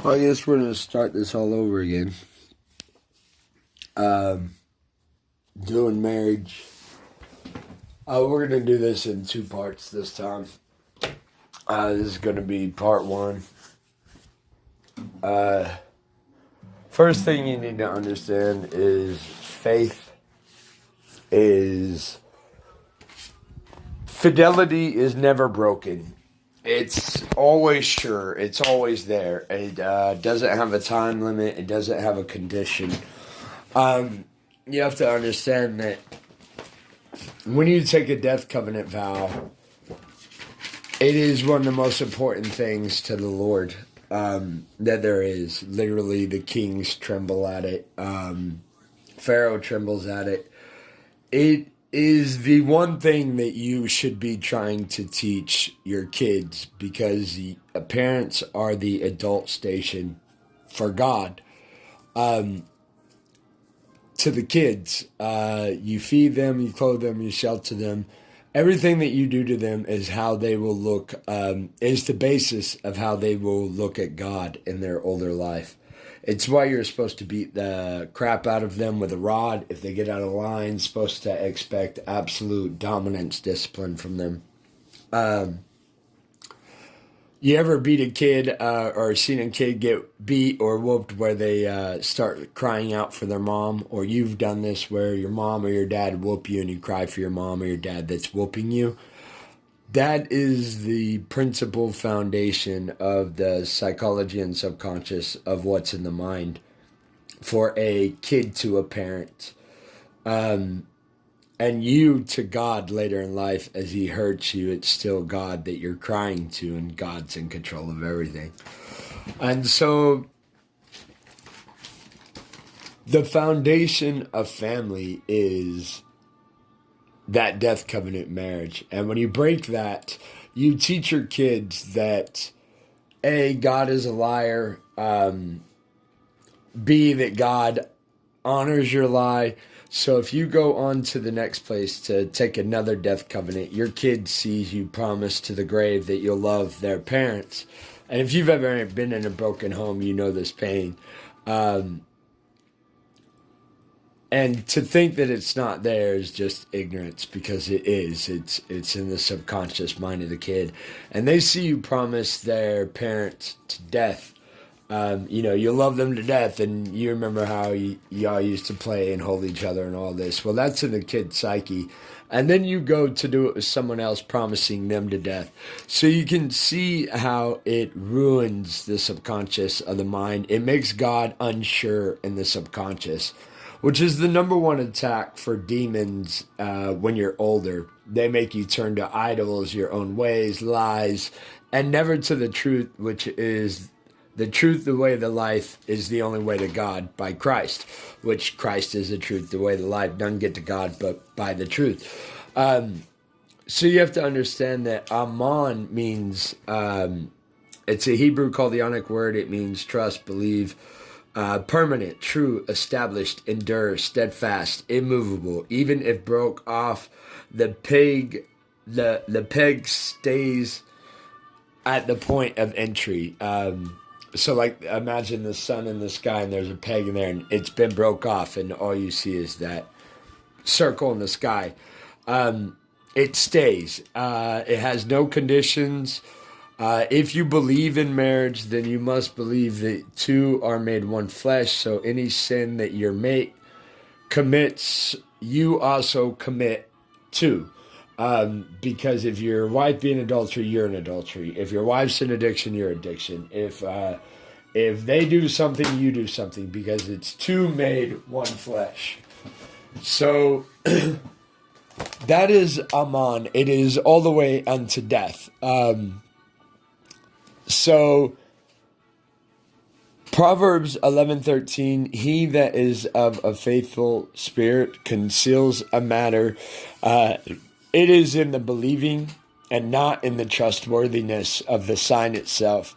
Well, I guess we're going to start this all over again. Doing marriage. We're going to do this in two parts this time. This is going to be part one. First thing you need to understand is faith is fidelity is never broken. It's always sure. It's always there. It doesn't have a time limit. It doesn't have a condition. You have to understand that when you take a death covenant vow, it is one of the most important things to the Lord that there is. Literally, the kings tremble at it. Pharaoh trembles at it. It is the one thing that you should be trying to teach your kids, because the parents are the adult station for God. To the kids, you feed them, you clothe them, you shelter them. Everything that you do to them is how they will look, is the basis of how they will look at God in their older life. It's why you're supposed to beat the crap out of them with a rod. If they get out of line, supposed to expect absolute dominance discipline from them. You ever beat a kid or seen a kid get beat or whooped where they start crying out for their mom? Or you've done this where your mom or your dad whoop you and you cry for your mom or your dad that's whooping you? That is the principal foundation of the psychology and subconscious of what's in the mind for a kid to a parent. And you to God later in life, as he hurts you, it's still God that you're crying to, and God's in control of everything. And so the foundation of family is that death covenant marriage. And when you break that, you teach your kids that A, God is a liar, B, that God honors your lie. So if you go on to the next place to take another death covenant, your kid sees you promise to the grave that you'll love their parents. And if you've ever been in a broken home, you know this pain. And to think that it's not there is just ignorance, because it is. It's in the subconscious mind of the kid. And they see you promise their parent to death. You'll love them to death, and you remember how y'all used to play and hold each other and all this. Well, that's in the kid's psyche. And then you go to do it with someone else, promising them to death. So you can see how it ruins the subconscious of the mind. It makes God unsure in the subconscious, which is the number one attack for demons when you're older. They make you turn to idols, your own ways, lies, and never to the truth, which is the truth, the way, the life is the only way to God by Christ, which Christ is the truth, the way, the life. None get to God but by the truth. So you have to understand that Aman means, it's a Hebrew Chaldeanic word. It means trust, believe, permanent, true, established, endure, steadfast, immovable. Even if broke off, the peg stays at the point of entry. So like imagine the sun in the sky and there's a peg in there and it's been broke off and all you see is that circle in the sky. It stays. It has no conditions. If you believe in marriage, then you must believe that two are made one flesh. So any sin that your mate commits, you also commit too. Because if your wife be an adultery, you're an adultery. If your wife's an addiction, you're addiction. If they do something, you do something, because it's two made one flesh. So that is Aman. It is all the way unto death. So Proverbs 11:13, he that is of a faithful spirit conceals a matter. It is in the believing and not in the trustworthiness of the sign itself.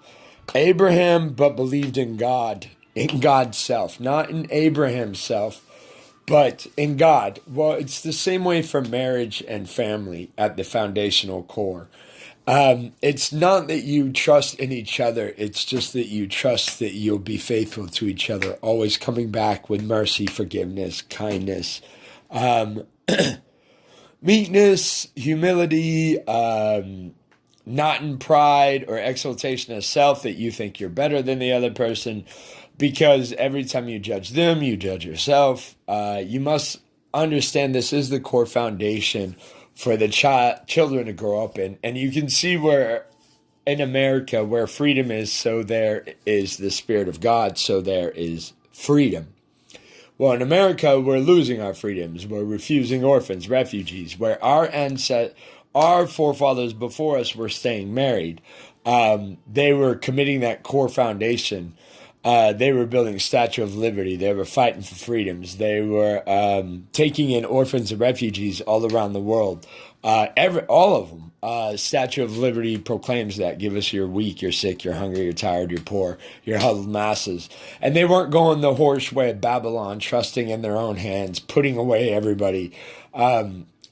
Abraham but believed in God, in God's self, not in Abraham's self, but in God. Well, it's the same way for marriage and family at the foundational core. It's not that you trust in each other. It's just that you trust that you'll be faithful to each other, always coming back with mercy, forgiveness, kindness, um, meekness, humility, not in pride or exaltation of self that you think you're better than the other person, because every time you judge them, you judge yourself. You must understand this is the core foundation for the children to grow up in. And you can see where in America, where freedom is, so there is the Spirit of God, so there is freedom. Well, in America, we're losing our freedoms. We're refusing orphans, refugees, where our forefathers before us were staying married. They were committing that core foundation. They were building Statue of Liberty. They were fighting for freedoms. They were taking in orphans and refugees all around the world. All of them. Statue of Liberty proclaims that. Give us your weak, you're sick, you're hungry, you're tired, you're poor, you're huddled masses. And they weren't going the horse way of Babylon, trusting in their own hands, putting away everybody,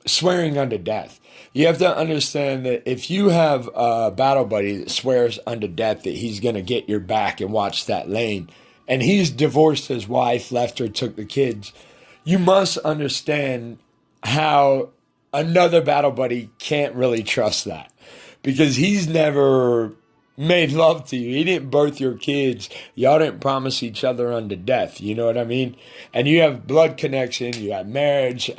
swearing unto death. You have to understand that if you have a battle buddy that swears unto death that he's going to get your back and watch that lane, and he's divorced his wife, left her, took the kids, you must understand how another battle buddy can't really trust that, because he's never made love to you. He didn't birth your kids. Y'all didn't promise each other unto death. You know what I mean? And you have blood connection. You have marriage.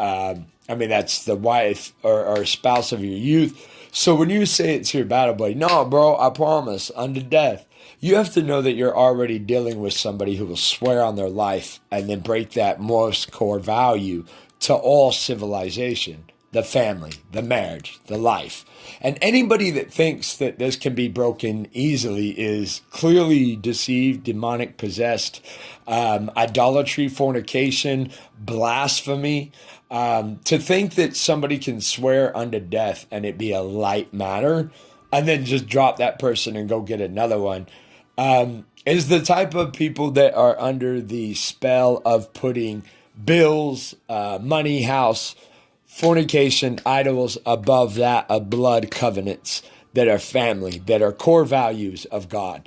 That's the wife or spouse of your youth. So when you say it's your battle buddy, no, bro, I promise, unto death. You have to know that you're already dealing with somebody who will swear on their life and then break that most core value to all civilization. The family, the marriage, the life. And anybody that thinks that this can be broken easily is clearly deceived, demonic possessed, idolatry, fornication, blasphemy. To think that somebody can swear unto death and it be a light matter and then just drop that person and go get another one is the type of people that are under the spell of putting bills, money, house, fornication, idols above that of blood covenants that are family, that are core values of God.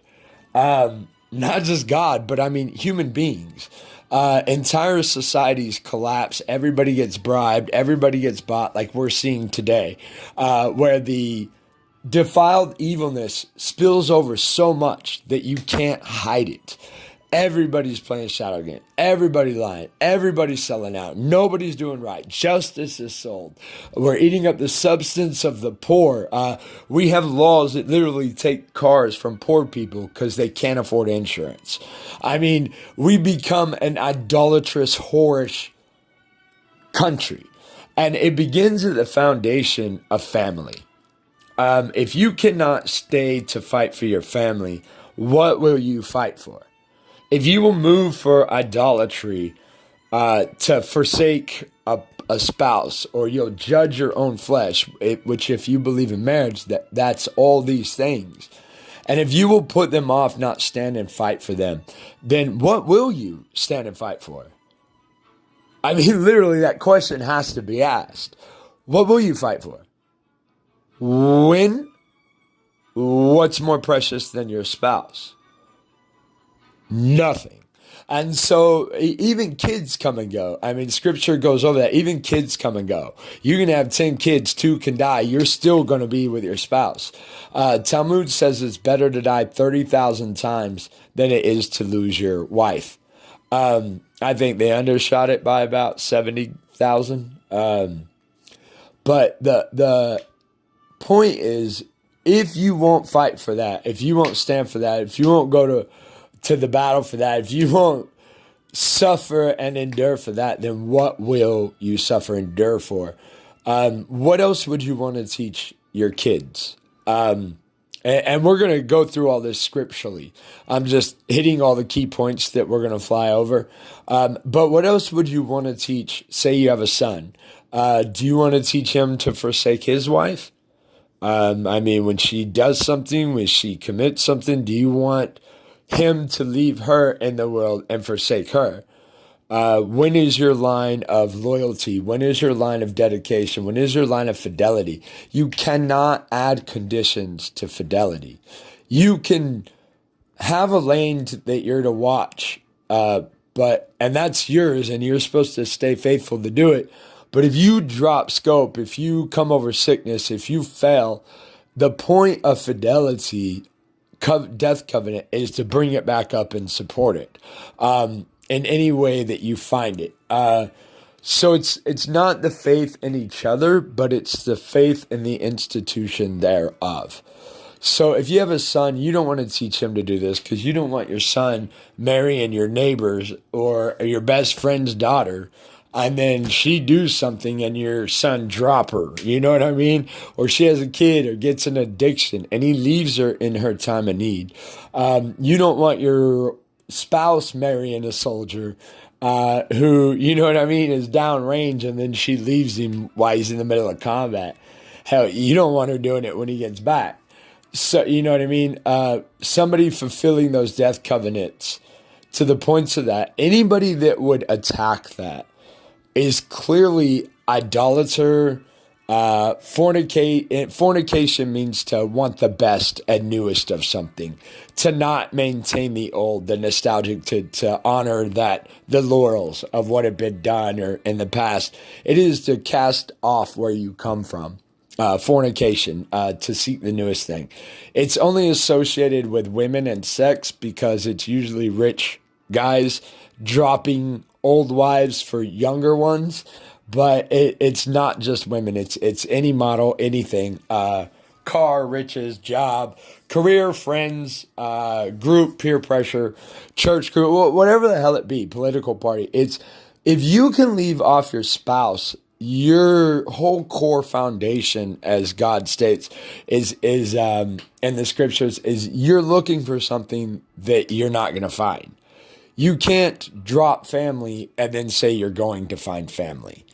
Not just God, but human beings. Entire societies collapse. Everybody gets bribed. Everybody gets bought, like we're seeing today, where the defiled evilness spills over so much that you can't hide it. Everybody's playing shadow game. Everybody lying. Everybody's selling out. Nobody's doing right. Justice is sold. We're eating up the substance of the poor. We have laws that literally take cars from poor people because they can't afford insurance. We become an idolatrous, whorish country. And it begins at the foundation of family. If you cannot stay to fight for your family, what will you fight for? If you will move for idolatry, to forsake a spouse, or you'll judge your own flesh, which if you believe in marriage, that's all these things. And if you will put them off, not stand and fight for them, then what will you stand and fight for? Literally that question has to be asked. What will you fight for? When? What's more precious than your spouse? Nothing. And so even kids come and go. Scripture goes over that. Even kids come and go. You can have 10 kids, 2 can die. You're still going to be with your spouse. Talmud says it's better to die 30,000 times than it is to lose your wife. I think they undershot it by about 70,000. But the point is, if you won't fight for that, if you won't stand for that, if you won't go to the battle for that, if you won't suffer and endure for that, then what will you suffer and endure for? What else would you want to teach your kids? And we're going to go through all this scripturally. I'm just hitting all the key points that we're going to fly over. But what else would you want to teach? Say you have a son. Do you want to teach him to forsake his wife? When she does something, when she commits something, do you want him to leave her in the world and forsake her? When is your line of loyalty? When is your line of dedication? When is your line of fidelity? You cannot add conditions to fidelity. You can have a lane that you're to watch, and that's yours, and you're supposed to stay faithful to do it. But if you drop scope, if you come over sickness, if you fail, the point of fidelity, death covenant, is to bring it back up and support it in any way that you find it. So it's not the faith in each other, but it's the faith in the institution thereof. So if you have a son, you don't want to teach him to do this because you don't want your son marrying your neighbor's or your best friend's daughter, and then she do something and your son drop her. You know what I mean? Or she has a kid or gets an addiction and he leaves her in her time of need. You don't want your spouse marrying a soldier who, you know what I mean, is downrange and then she leaves him while he's in the middle of combat. Hell, you don't want her doing it when he gets back. So, you know what I mean? Somebody fulfilling those death covenants to the points of that, anybody that would attack that is clearly idolater, fornicate. Fornication means to want the best and newest of something, to not maintain the old, the nostalgic, to honor that the laurels of what had been done or in the past. It is to cast off where you come from. Fornication, to seek the newest thing. It's only associated with women and sex because it's usually rich guys dropping old wives for younger ones, but it's not just women. It's any model, anything, car, riches, job, career, friends, group, peer pressure, church group, whatever the hell it be, political party. It's if you can leave off your spouse, your whole core foundation, as God states, is in the scriptures, is you're looking for something that you're not going to find. You can't drop family and then say you're going to find family.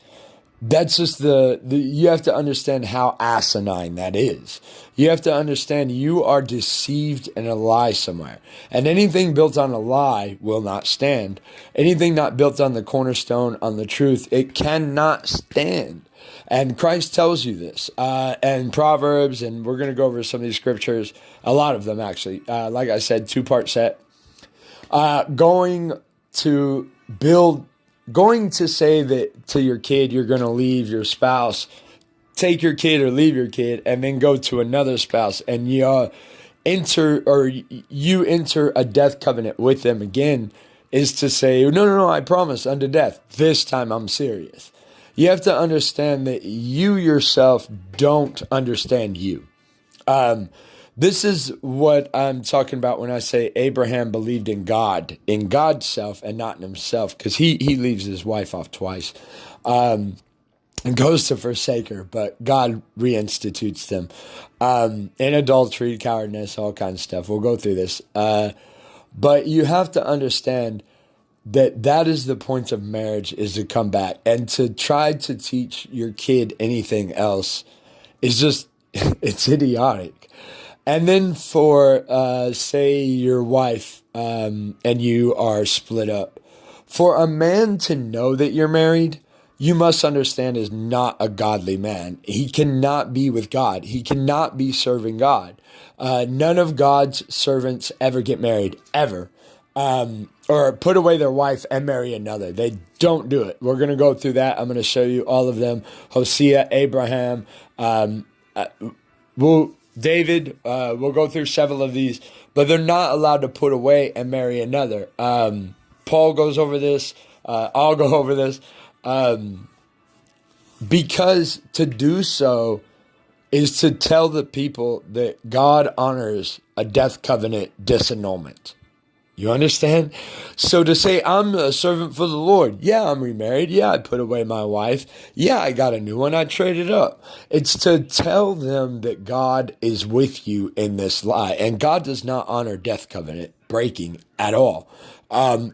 That's just you have to understand how asinine that is. You have to understand you are deceived in a lie somewhere. And anything built on a lie will not stand. Anything not built on the cornerstone, on the truth, it cannot stand. And Christ tells you this. And Proverbs, and we're going to go over some of these scriptures, a lot of them actually. Like I said, 2-part set. Going to say that to your kid, you're going to leave your spouse, take your kid or leave your kid, and then go to another spouse, and you enter a death covenant with them again, is to say, no, I promise unto death. This time I'm serious. You have to understand that you yourself don't understand you. This is what I'm talking about when I say Abraham believed in God, in God's self and not in himself, because he leaves his wife off twice and goes to forsake her, but God reinstitutes them in adultery, cowardness, all kinds of stuff. We'll go through this. But you have to understand that is the point of marriage, is to come back. And to try to teach your kid anything else is just, it's idiotic. And then for, say, your wife and you are split up, for a man to know that you're married, you must understand is not a godly man. He cannot be with God. He cannot be serving God. None of God's servants ever get married, ever. Or put away their wife and marry another. They don't do it. We're going to go through that. I'm going to show you all of them. Hosea, Abraham, David, we'll go through several of these, but they're not allowed to put away and marry another. Paul goes over this. I'll go over this. Because to do so is to tell the people that God honors a death covenant disannulment. You understand? So to say, I'm a servant for the Lord. Yeah, I'm remarried. Yeah, I put away my wife. Yeah, I got a new one. I traded up. It's to tell them that God is with you in this lie. And God does not honor death covenant breaking at all.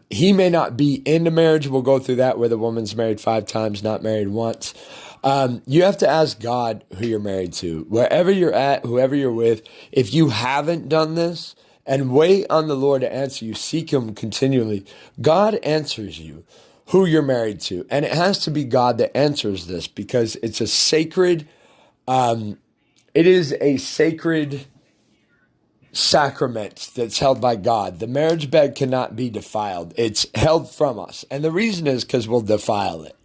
He may not be into marriage. We'll go through that, where the woman's married 5 times, not married once. You have to ask God who you're married to. Wherever you're at, whoever you're with, if you haven't done this, and wait on the Lord to answer you, seek him continually, God answers you. who you're married to. And it has to be God that answers this because it's a sacred, it is a sacred sacrament that's held by God. The marriage bed cannot be defiled. It's held from us. And the reason is because we'll defile it.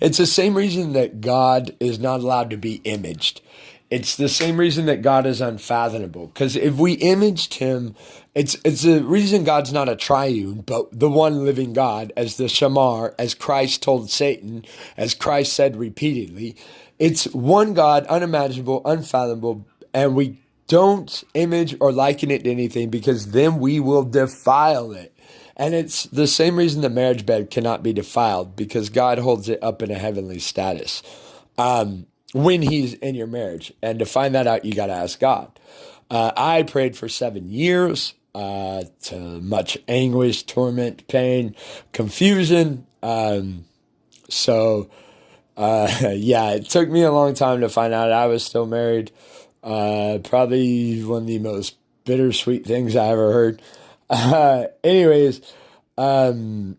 It's the same reason that God is not allowed to be imaged. It's the same reason that God is unfathomable. Because if we imaged him, it's the reason God's not a triune, but the one living God, as the Shamar, as Christ told Satan, as Christ said repeatedly. It's one God, unimaginable, unfathomable, and we don't image or liken it to anything because then we will defile it. And it's the same reason the marriage bed cannot be defiled because God holds it up in a heavenly status when he's in your marriage. And to find that out, you got to ask God. I prayed for 7 years to much anguish, torment, pain, confusion. Yeah, it took me a long time to find out I was still married. Probably one of the most bittersweet things I ever heard. Anyways, I'm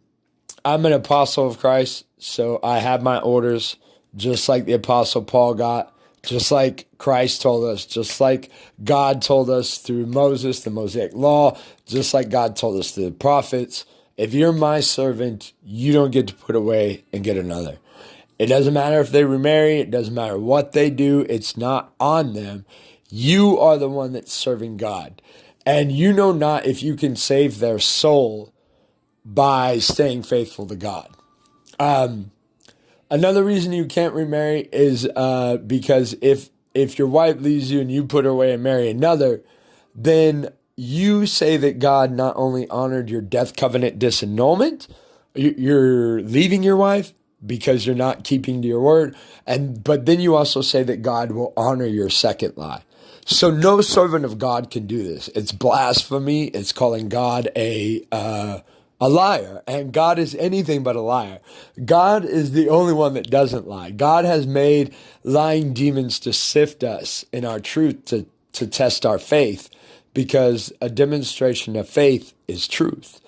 an apostle of Christ, so I have my orders, just like the apostle Paul got, just like Christ told us, just like God told us through Moses, the Mosaic law, just like God told us through the prophets. If you're my servant, you don't get to put away and get another. It doesn't matter if they remarry. It doesn't matter what they do. It's not on them. You are the one that's serving God. And you know not if you can save their soul by staying faithful to God. Another reason you can't remarry is because if your wife leaves you and you put her away and marry another, then you say that God not only honored your death covenant disannulment, you're leaving your wife, because you're not keeping to your word. But then you also say that God will honor your second lie. So no servant of God can do this. It's blasphemy. It's calling God a liar. And God is anything but a liar. God is the only one that doesn't lie. God has made lying demons to sift us in our truth, to test our faith, because a demonstration of faith is truth.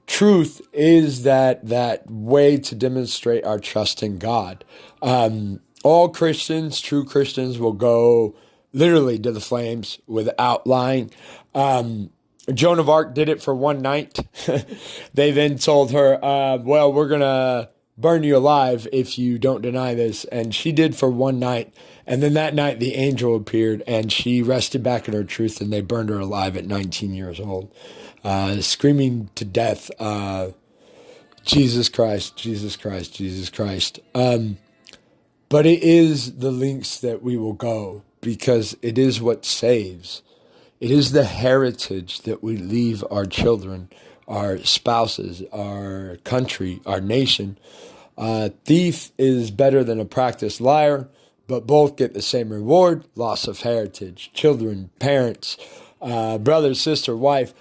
Truth is that way to demonstrate our trust in God. All Christians, true Christians, will go literally to the flames without lying. Joan of Arc did it for one night. They then told her, well, we're going to burn you alive if you don't deny this. And she did for one night. And then that night the angel appeared and she rested back in her truth, and they burned her alive at 19 years old. Screaming to death, Jesus Christ, Jesus Christ, Jesus Christ. But it is the lengths that we will go because it is what saves. It is the heritage that we leave our children, our spouses, our country, our nation. Thief is better than a practiced liar, but both get the same reward: loss of heritage, children, parents, brother, sister, wife.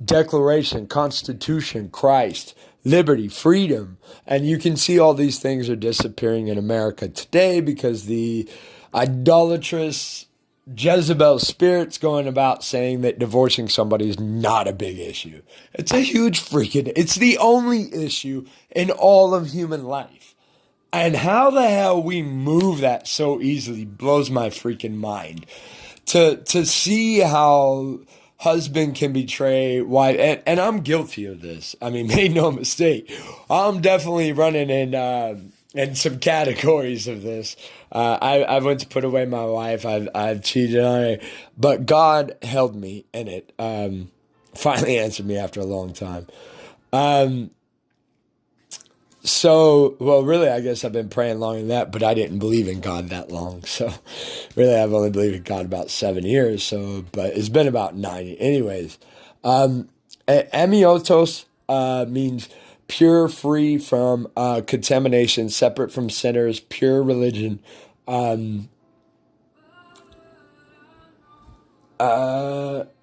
Declaration, Constitution, Christ, liberty, freedom. And you can see all these things are disappearing in America today because the idolatrous Jezebel spirit's going about saying that divorcing somebody is not a big issue. It's a huge it's the only issue in all of human life. And how the hell we move that so easily blows my freaking mind. To see how husband can betray wife, and I'm guilty of this. I mean, make no mistake. I'm definitely running in some categories of this. I went to put away my wife. I've cheated on her, but God held me in it. Finally answered me after a long time. Well, really, I guess I've been praying longer than that, but I didn't believe in God that long. So really, I've only believed in God about 7 years. But it's been about 9. Anyways, amiotos means pure, free from contamination, separate from sinners, pure religion.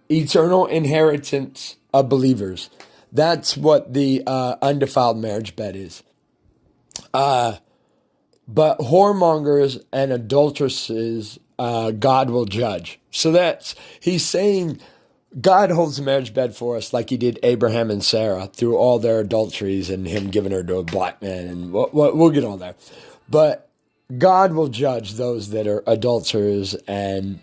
Eternal inheritance of believers. That's what the undefiled marriage bed is. But whoremongers and adulteresses, God will judge. So he's saying God holds the marriage bed for us like he did Abraham and Sarah through all their adulteries and him giving her to a black man. And we'll get on there. But God will judge those that are adulterers and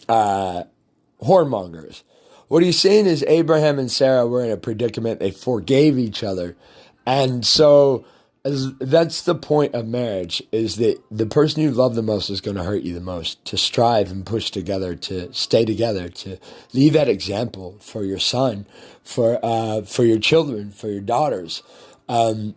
whoremongers. What he's saying is Abraham and Sarah were in a predicament. They forgave each other. And so that's the point of marriage, is that the person you love the most is going to hurt you the most. To strive and push together, to stay together, to leave that example for your son, for your children, for your daughters. And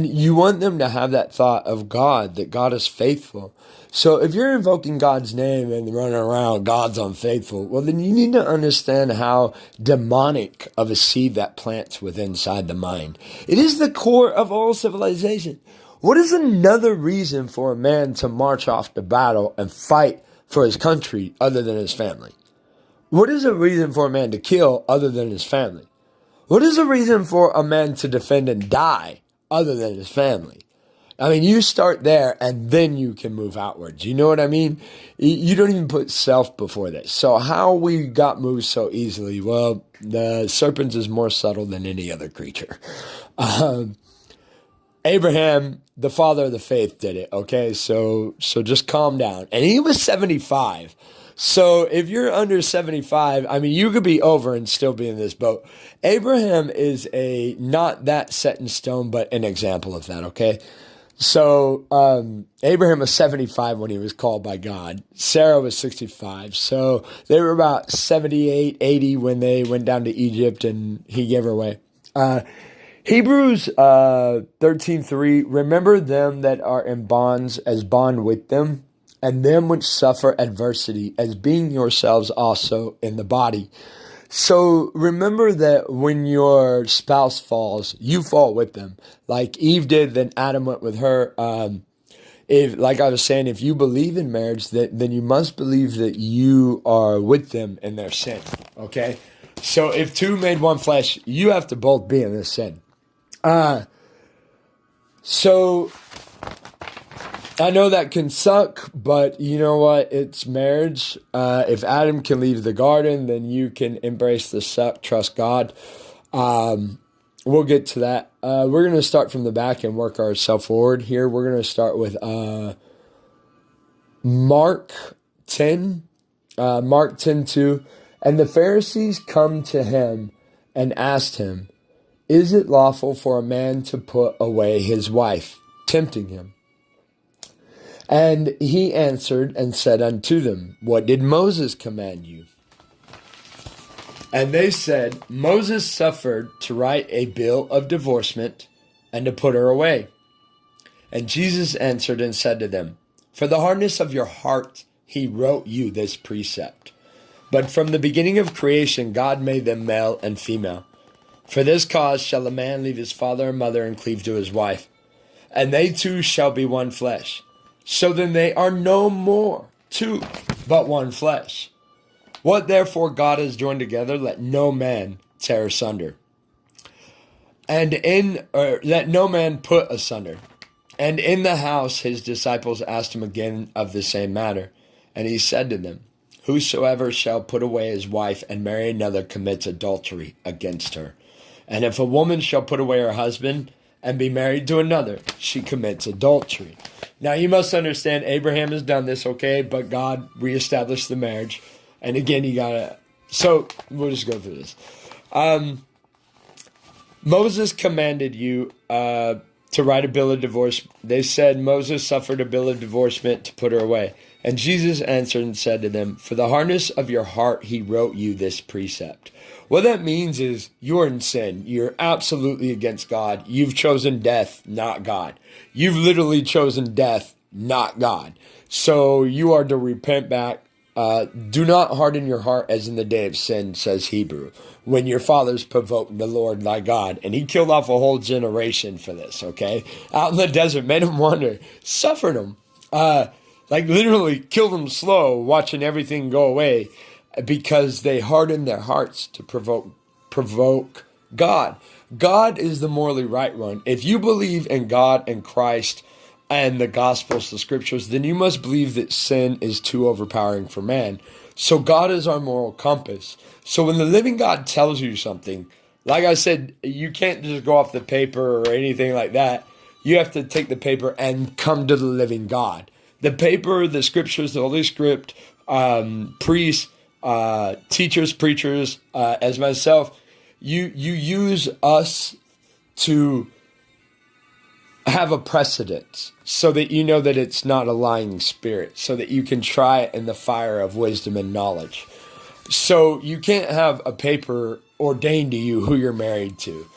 you want them to have that thought of God, that God is faithful. So if you're invoking God's name and running around, God's unfaithful, well, then you need to understand how demonic of a seed that plants within inside the mind. It is the core of all civilization. What is another reason for a man to march off to battle and fight for his country other than his family? What is a reason for a man to kill other than his family? What is a reason for a man to defend and die other than his family? I mean, you start there and then you can move outwards. You know what I mean? You don't even put self before this. So how we got moved so easily? Well, the serpent is more subtle than any other creature. Abraham, the father of the faith, did it. Okay, so just calm down. And he was 75. So if you're under 75, I mean, you could be over and still be in this boat. Abraham is not that set in stone, but an example of that, okay? So Abraham was 75 when he was called by God. Sarah was 65. So they were about 78, 80 when they went down to Egypt and he gave her away. Hebrews 13:3, remember them that are in bonds as bond with them, and them which suffer adversity, as being yourselves also in the body. So remember that when your spouse falls, you fall with them. Like Eve did, then Adam went with her. Like I was saying, if you believe in marriage, then you must believe that you are with them in their sin. Okay? So if two made one flesh, you have to both be in this sin. So I know that can suck, but you know what? It's marriage. If Adam can leave the garden, then you can embrace the suck, trust God. We'll get to that. We're going to start from the back and work ourselves forward here. We're going to start with Mark 10, Mark 10:2. And the Pharisees come to him and asked him, is it lawful for a man to put away his wife? Tempting him. And he answered and said unto them, what did Moses command you? And they said, Moses suffered to write a bill of divorcement and to put her away. And Jesus answered and said to them, for the hardness of your heart he wrote you this precept. But from the beginning of creation God made them male and female. For this cause shall a man leave his father and mother and cleave to his wife, and they two shall be one flesh. So then they are no more two, but one flesh. What therefore God has joined together, let no man tear asunder. Let no man put asunder. And in the house his disciples asked him again of the same matter. And he said to them, whosoever shall put away his wife and marry another commits adultery against her. And if a woman shall put away her husband and be married to another, she commits adultery. Now you must understand Abraham has done this, okay? But God reestablished the marriage. And again, so we'll just go through this. Moses commanded you to write a bill of divorce. They said Moses suffered a bill of divorcement to put her away. And Jesus answered and said to them, for the hardness of your heart he wrote you this precept. What that means is you're in sin. You're absolutely against God. You've chosen death, not God. You've literally chosen death, not God. So you are to repent back. Do not harden your heart as in the day of sin, says Hebrew, when your fathers provoked the Lord thy God. And he killed off a whole generation for this, okay? Out in the desert, made them wander, suffered them. Like literally killed them slow, watching everything go away, because they hardened their hearts to provoke God. God is the morally right one. If you believe in God and Christ and the Gospels, the Scriptures, then you must believe that sin is too overpowering for man. So God is our moral compass. So when the living God tells you something, like I said, you can't just go off the paper or anything like that. You have to take the paper and come to the living God. The paper, the scriptures, the Holy Script, priests, teachers, preachers, as myself, you use us to have a precedent so that you know that it's not a lying spirit, so that you can try it in the fire of wisdom and knowledge. So you can't have a paper ordained to you who you're married to.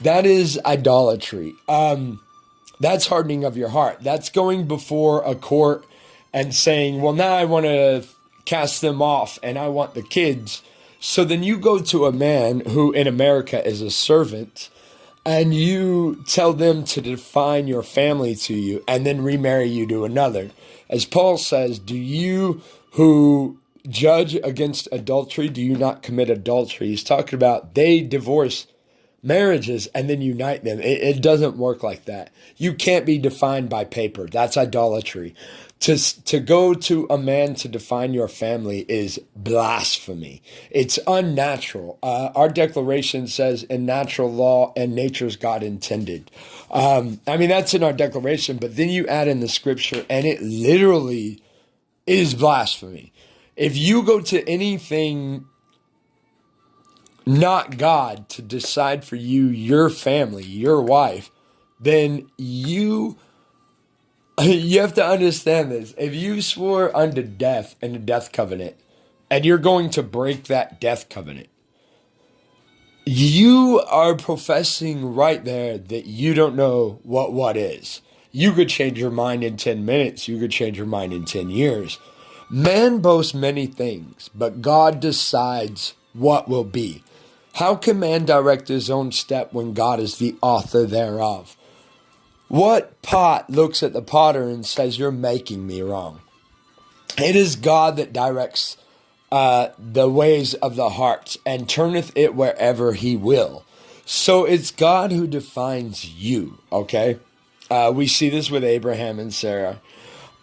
That is idolatry. That's hardening of your heart. That's going before a court and saying, well, now I want to cast them off and I want the kids. So then you go to a man who in America is a servant and you tell them to define your family to you and then remarry you to another. As Paul says, do you who judge against adultery, do you not commit adultery? He's talking about they divorce marriages and then unite them. It doesn't work like that. You can't be defined by paper. That's idolatry. To go to a man to define your family is blasphemy. It's unnatural. Our declaration says in natural law and nature's God intended. That's in our declaration, but then you add in the scripture and it literally is blasphemy. If you go to anything not God to decide for you, your family, your wife, then you have to understand this. If you swore unto death in a death covenant and you're going to break that death covenant, you are professing right there that you don't know what is. You could change your mind in 10 minutes. You could change your mind in 10 years. Man boasts many things, but God decides what will be. How can man direct his own step when God is the author thereof? What pot looks at the potter and says, you're making me wrong? It is God that directs the ways of the heart and turneth it wherever he will. So it's God who defines you, okay? We see this with Abraham and Sarah.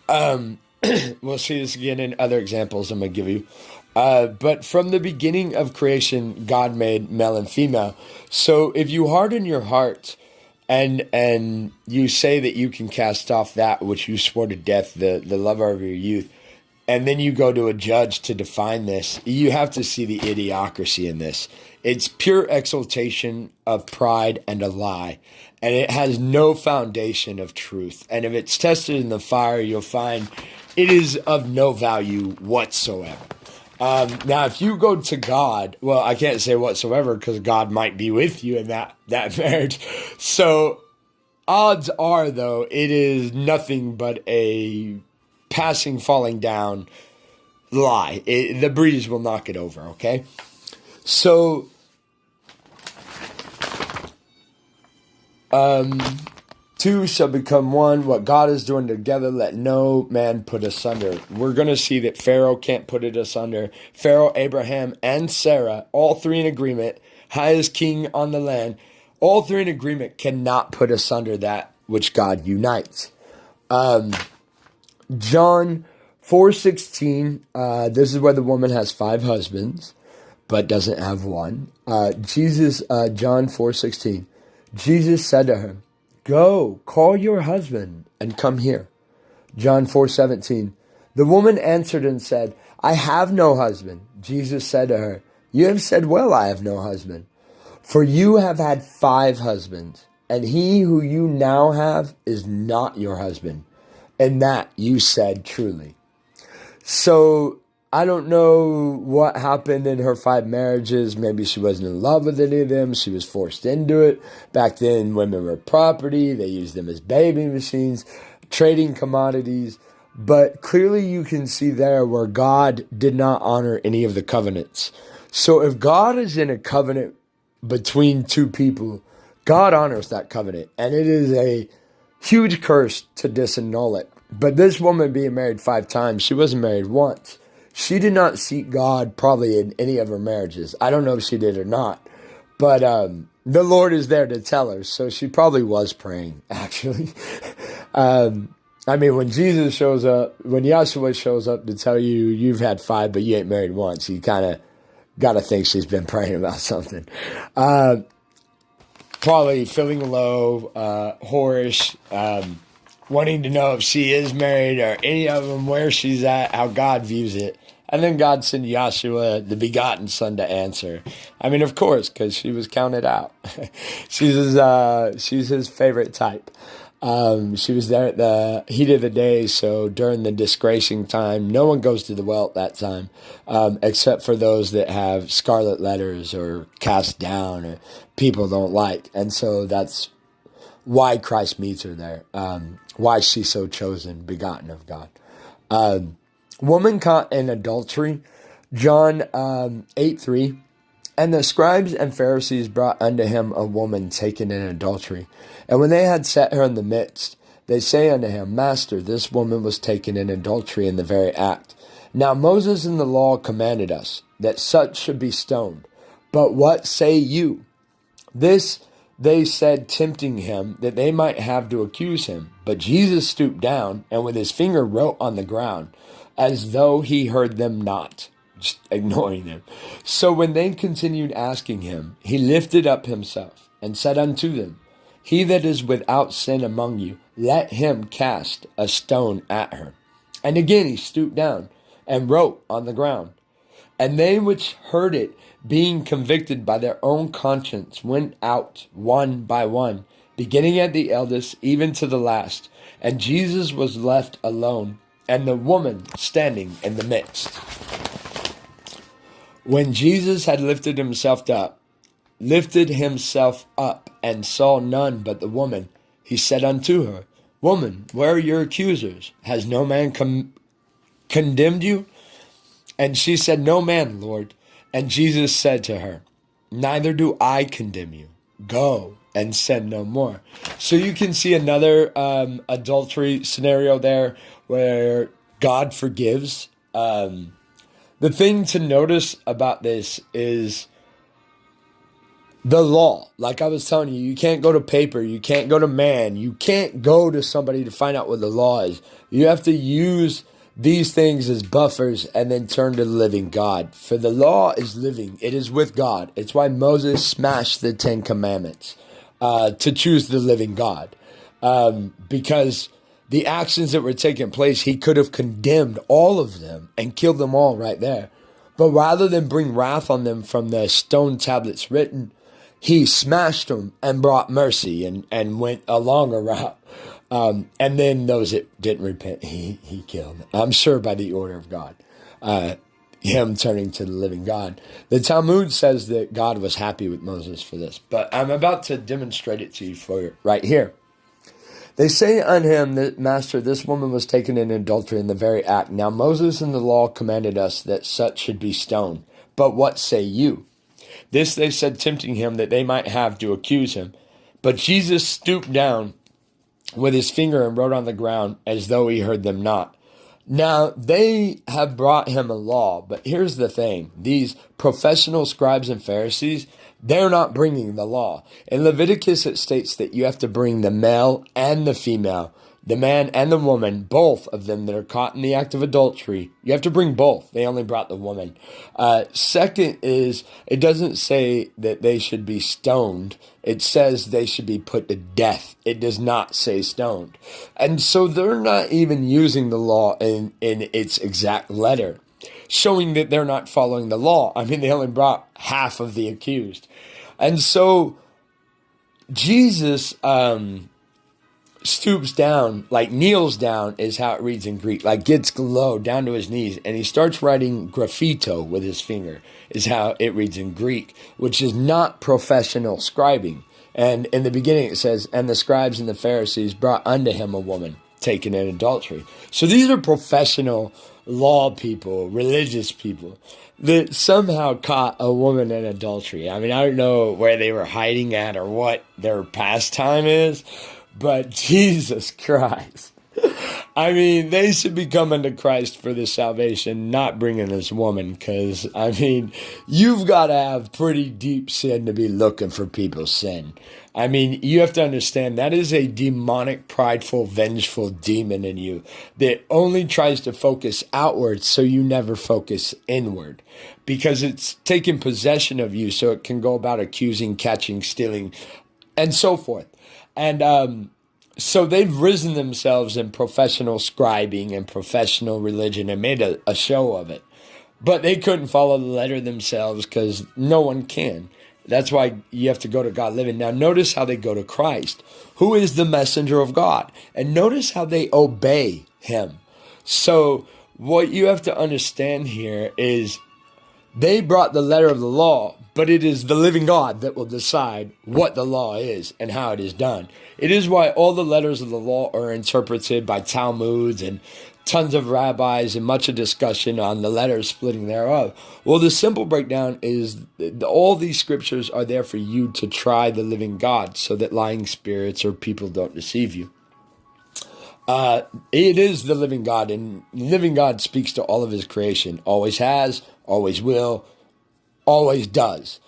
We'll see this again in other examples I'm going to give you. But from the beginning of creation, God made male and female. So if you harden your heart and you say that you can cast off that which you swore to death, the lover of your youth, and then you go to a judge to define this, you have to see the idiocracy in this. It's pure exaltation of pride and a lie, and it has no foundation of truth. And if it's tested in the fire, you'll find it is of no value whatsoever. Now, if you go to God, well, I can't say whatsoever because God might be with you in that marriage. So odds are, though, it is nothing but a passing, falling down lie. The breeze will knock it over, okay? So, two shall become one. What God is doing together, let no man put asunder. We're going to see that Pharaoh can't put it asunder. Pharaoh, Abraham, and Sarah, all three in agreement, highest king on the land, all three in agreement cannot put asunder that which God unites. John 4:16, this is where the woman has 5 husbands, but doesn't have one. John 4:16, Jesus said to her, go, call your husband and come here. John 4:17. The woman answered and said, I have no husband. Jesus said to her, you have said well, I have no husband. For you have had 5 husbands, and he who you now have is not your husband. And that you said truly. So I don't know what happened in her 5 marriages. Maybe she wasn't in love with any of them. She was forced into it. Back then, women were property. They used them as baby machines, trading commodities. But clearly you can see there where God did not honor any of the covenants. So if God is in a covenant between 2 people, God honors that covenant. And it is a huge curse to disannul it. But this woman being married 5 times, she wasn't married once. She did not seek God probably in any of her marriages. I don't know if she did or not. But the Lord is there to tell her. So she probably was praying, actually. I mean, when Jesus shows up, when Yahshua shows up to tell you you've had 5, but you ain't married once, you kind of got to think she's been praying about something. Probably feeling low, whorish, wanting to know if she is married or any of them, where she's at, how God views it. And then God sent Yahshua, the begotten Son, to answer. I mean, of course, because she was counted out. she's his favorite type. She was there at the heat of the day, so during the disgracing time, no one goes to the well at that time, except for those that have scarlet letters or cast down or people don't like. And so that's why Christ meets her there, why she's so chosen, begotten of God. Woman caught in adultery, John 8:3. And the scribes and Pharisees brought unto him a woman taken in adultery. And when they had set her in the midst, they say unto him, Master, this woman was taken in adultery in the very act. Now Moses in the law commanded us that such should be stoned. But what say you? This they said, tempting him, that they might have to accuse him. But Jesus stooped down, and with his finger wrote on the ground, as though he heard them not. Just ignoring them. So when they continued asking him, he lifted up himself and said unto them, He that is without sin among you, let him cast a stone at her. And again he stooped down and wrote on the ground. And they which heard it, being convicted by their own conscience, went out one by one, beginning at the eldest, even to the last. And Jesus was left alone, and the woman standing in the midst. When Jesus had lifted himself up, and saw none but the woman, he said unto her, Woman, where are your accusers? Has no man condemned you? And she said, No man, Lord. And Jesus said to her, Neither do I condemn you. Go and sin no more. So you can see another adultery scenario there where God forgives. The thing to notice about this is the law. Like I was telling you, you can't go to paper, you can't go to man, you can't go to somebody to find out what the law is. You have to use these things as buffers and then turn to the living God. For the law is living, it is with God. It's why Moses smashed the 10 Commandments to choose the living God. Because the actions that were taking place, he could have condemned all of them and killed them all right there. But rather than bring wrath on them from the stone tablets written, he smashed them and brought mercy and went a longer route. And then those that didn't repent, he killed. I'm sure by the order of God, him turning to the living God. The Talmud says that God was happy with Moses for this. But I'm about to demonstrate it to you for right here. They say unto him, that, Master, this woman was taken in adultery in the very act. Now Moses in the law commanded us that such should be stoned. But what say you? This they said, tempting him, that they might have to accuse him. But Jesus stooped down with his finger and wrote on the ground, as though he heard them not. Now they have brought him a law, but here's the thing. These professional scribes and Pharisees, they're not bringing the law. In Leviticus, it states that you have to bring the male and the female, the man and the woman, both of them that are caught in the act of adultery. You have to bring both. They only brought the woman. Second is, it doesn't say that they should be stoned. It says they should be put to death. It does not say stoned. And so they're not even using the law in its exact letter, showing that they're not following the law. I mean, they only brought half of the accused. And so Jesus stoops down, like kneels down is how it reads in Greek, like gets low down to his knees, and he starts writing graffito with his finger is how it reads in Greek, which is not professional scribing. And in the beginning it says, and the scribes and the Pharisees brought unto him a woman taken in adultery. So these are professional law people, religious people that somehow caught a woman in adultery. I mean, I don't know where they were hiding at or what their pastime is, but Jesus Christ. I mean, they should be coming to Christ for this salvation, not bringing this woman, because, I mean, you've got to have pretty deep sin to be looking for people's sin. I mean, you have to understand that is a demonic, prideful, vengeful demon in you that only tries to focus outward so you never focus inward, because it's taking possession of you so it can go about accusing, catching, stealing, and so forth. And so they've risen themselves in professional scribing and professional religion and made a show of it. But they couldn't follow the letter themselves because no one can. That's why you have to go to God living. Now notice how they go to Christ, who is the messenger of God. And notice how they obey him. So what you have to understand here is they brought the letter of the law, but it is the living God that will decide what the law is and how it is done. It is why all the letters of the law are interpreted by Talmuds and tons of rabbis and much of discussion on the letters splitting thereof. Well, the simple breakdown is all these scriptures are there for you to try the living God so that lying spirits or people don't deceive you. It is the living God, and the living God speaks to all of his creation. Always has, always will, always does.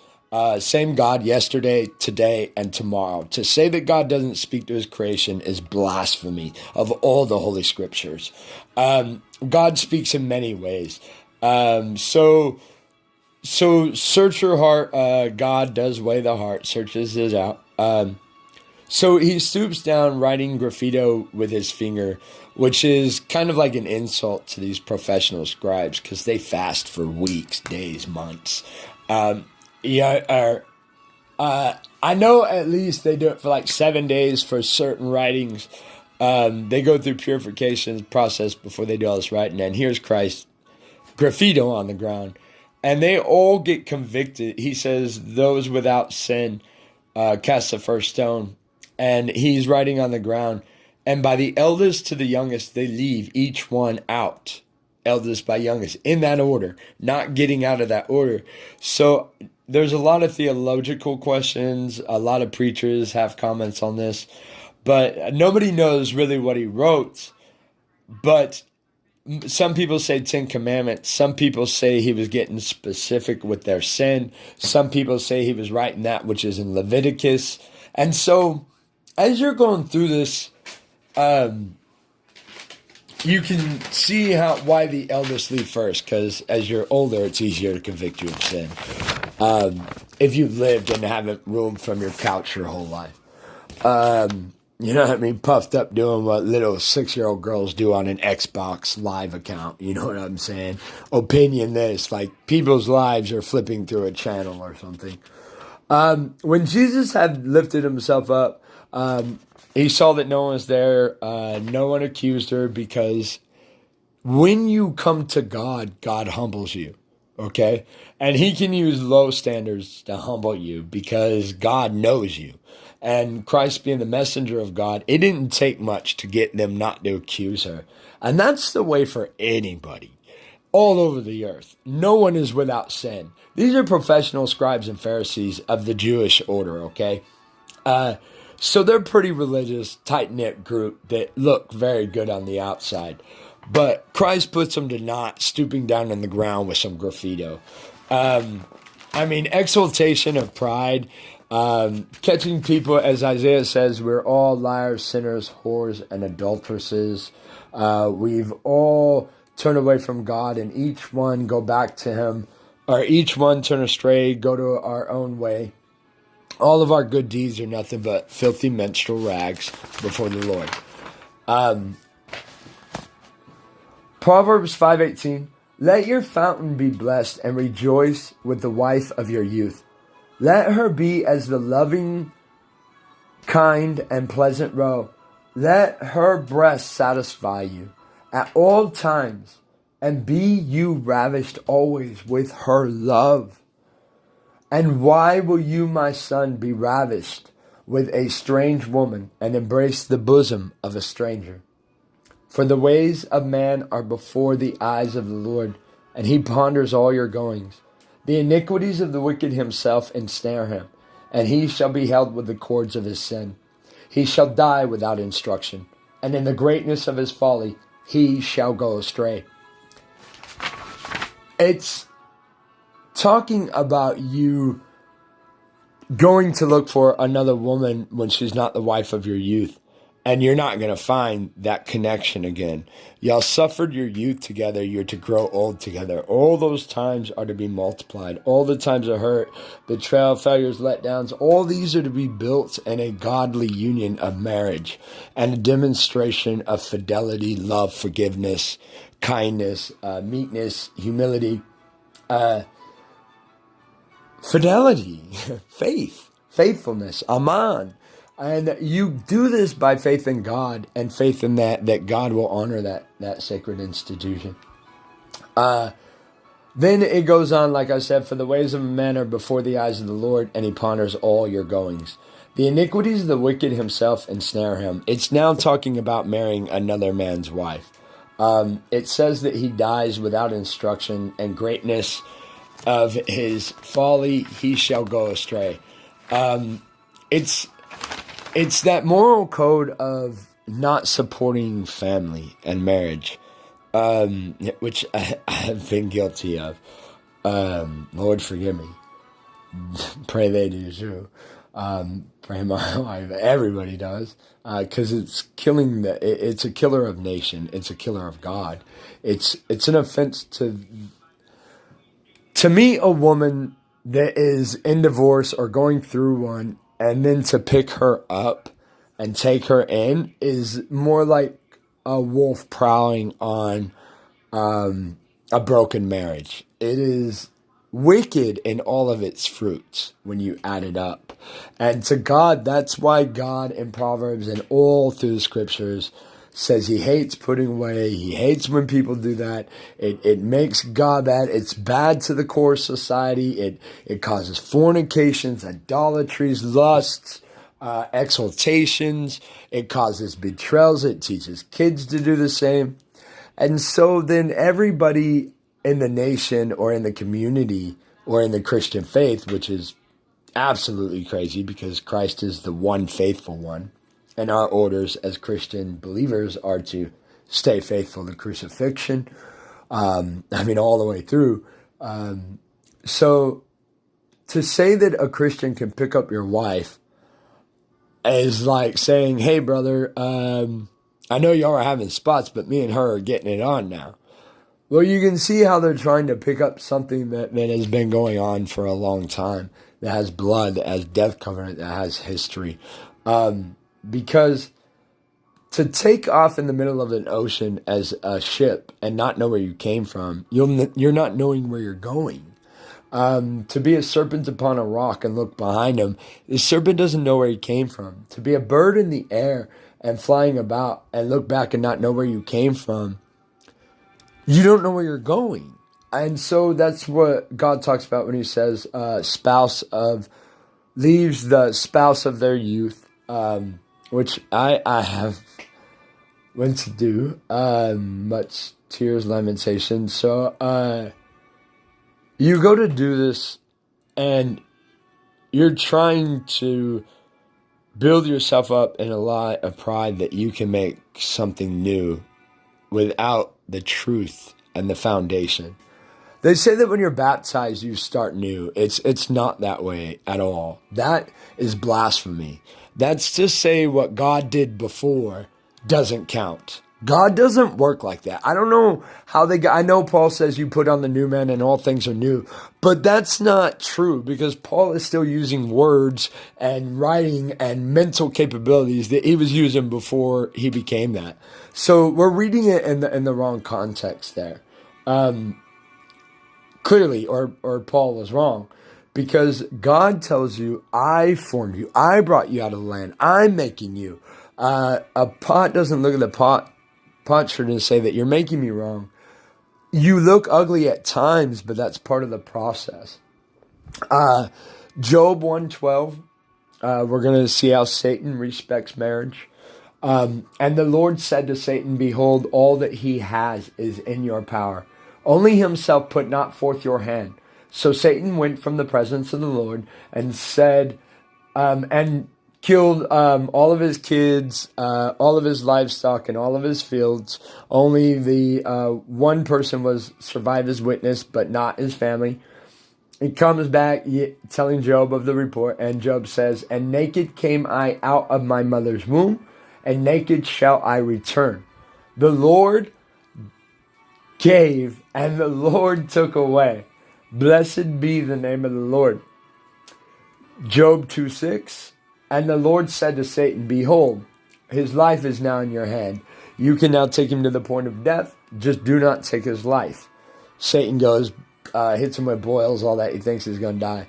Same God yesterday, today, and tomorrow. To say that God doesn't speak to his creation is blasphemy of all the Holy Scriptures. God speaks in many ways. So search your heart. God does weigh the heart, searches it out. So he stoops down, writing graffito with his finger, which is kind of like an insult to these professional scribes because they fast for weeks, days, months. I know at least they do it for like 7 days for certain writings. They go through purification process before they do all this writing. And here's Christ, graffito on the ground. And they all get convicted. He says, those without sin cast the first stone. And he's writing on the ground. And by the eldest to the youngest, they leave each one out. Eldest by youngest, in that order, not getting out of that order. So there's a lot of theological questions. A lot of preachers have comments on this. But nobody knows really what he wrote. But some people say 10 Commandments. Some people say he was getting specific with their sin. Some people say he was writing that which is in Leviticus. And so as you're going through this, you can see why the eldest leave first, because as you're older, it's easier to convict you of sin. If you've lived and haven't roamed from your couch your whole life. You know what I mean? Puffed up doing what little 6-year-old girls do on an Xbox Live account. You know what I'm saying? Opinion this, like people's lives are flipping through a channel or something. When Jesus had lifted himself up, he saw that no one was there. No one accused her, because when you come to God, God humbles you. Okay? And he can use low standards to humble you because God knows you. And Christ being the messenger of God, it didn't take much to get them not to accuse her. And that's the way for anybody all over the earth. No one is without sin. These are professional scribes and Pharisees of the Jewish order, okay? So they're pretty religious, tight-knit group that look very good on the outside. But Christ puts them to naught, stooping down on the ground with some graffito. Exaltation of pride, catching people, as Isaiah says, we're all liars, sinners, whores, and adulteresses. We've all turned away from God, and each one go back to him, or each one turn astray, go to our own way. All of our good deeds are nothing but filthy menstrual rags before the Lord. Proverbs 5:18, let your fountain be blessed and rejoice with the wife of your youth. Let her be as the loving, kind, and pleasant roe. Let her breast satisfy you at all times, and be you ravished always with her love. And why will you, my son, be ravished with a strange woman and embrace the bosom of a stranger? For the ways of man are before the eyes of the Lord, and he ponders all your goings. The iniquities of the wicked himself ensnare him, and he shall be held with the cords of his sin. He shall die without instruction, and in the greatness of his folly he shall go astray. It's talking about you going to look for another woman when she's not the wife of your youth. And you're not going to find that connection again. Y'all suffered your youth together. You're to grow old together. All those times are to be multiplied. All the times of hurt, betrayal, failures, letdowns, all these are to be built in a godly union of marriage and a demonstration of fidelity, love, forgiveness, kindness, meekness, humility, fidelity, faith, faithfulness, aman. And you do this by faith in God and faith in that God will honor that sacred institution. Then it goes on, like I said, for the ways of a man are before the eyes of the Lord, and he ponders all your goings. The iniquities of the wicked himself ensnare him. It's now talking about marrying another man's wife. It says that he dies without instruction, and greatness of his folly he shall go astray. It's that moral code of not supporting family and marriage, which I have been guilty of. Lord, forgive me. Pray they do too. Pray my wife. Everybody does. Because it's killing it's a killer of nation. It's a killer of God. It's an offense to meet a woman that is in divorce or going through one, and then to pick her up and take her in is more like a wolf prowling on a broken marriage. It is wicked in all of its fruits when you add it up. And to God, that's why God in Proverbs and all through the scriptures says he hates putting away. He hates when people do that. It makes God bad. It's bad to the core society. It causes fornications, idolatries, lusts, exaltations. It causes betrayals. It teaches kids to do the same. And so then everybody in the nation or in the community or in the Christian faith, which is absolutely crazy because Christ is the one faithful one, and our orders as Christian believers are to stay faithful to crucifixion. All the way through. So to say that a Christian can pick up your wife is like saying, hey, brother, I know y'all are having spots, but me and her are getting it on now. Well, you can see how they're trying to pick up something that has been going on for a long time, that has blood, that has death covenant, that has history. Because to take off in the middle of an ocean as a ship and not know where you came from, you're not knowing where you're going. To be a serpent upon a rock and look behind him, the serpent doesn't know where he came from. To be a bird in the air and flying about and look back and not know where you came from, you don't know where you're going. And so that's what God talks about when he says leaves the spouse of their youth, which I have went to do, much tears, lamentation. So you go to do this and you're trying to build yourself up in a lot of pride that you can make something new without the truth and the foundation. They say that when you're baptized, you start new. It's not that way at all. That is blasphemy. That's to say what God did before doesn't count. God doesn't work like that. I don't know how I know Paul says you put on the new man and all things are new, but that's not true because Paul is still using words and writing and mental capabilities that he was using before he became that. So we're reading it in the wrong context there. Clearly, or Paul was wrong, because God tells you, I formed you. I brought you out of the land. I'm making you. A pot doesn't look at the potsherd and say that you're making me wrong. You look ugly at times, but that's part of the process. Job 1:12, we're going to see how Satan respects marriage. And the Lord said to Satan, behold, all that he has is in your power. Only himself put not forth your hand. So Satan went from the presence of the Lord and said, and killed all of his kids, all of his livestock, and all of his fields. Only the one person was survived as witness, but not his family. He comes back telling Job of the report, and Job says, "And naked came I out of my mother's womb, and naked shall I return. The Lord gave, and the Lord took away. Blessed be the name of the Lord." Job 2:6. And the Lord said to Satan, "Behold, his life is now in your hand. You can now take him to the point of death. Just do not take his life." Satan goes, hits him with boils, all that. He thinks he's going to die.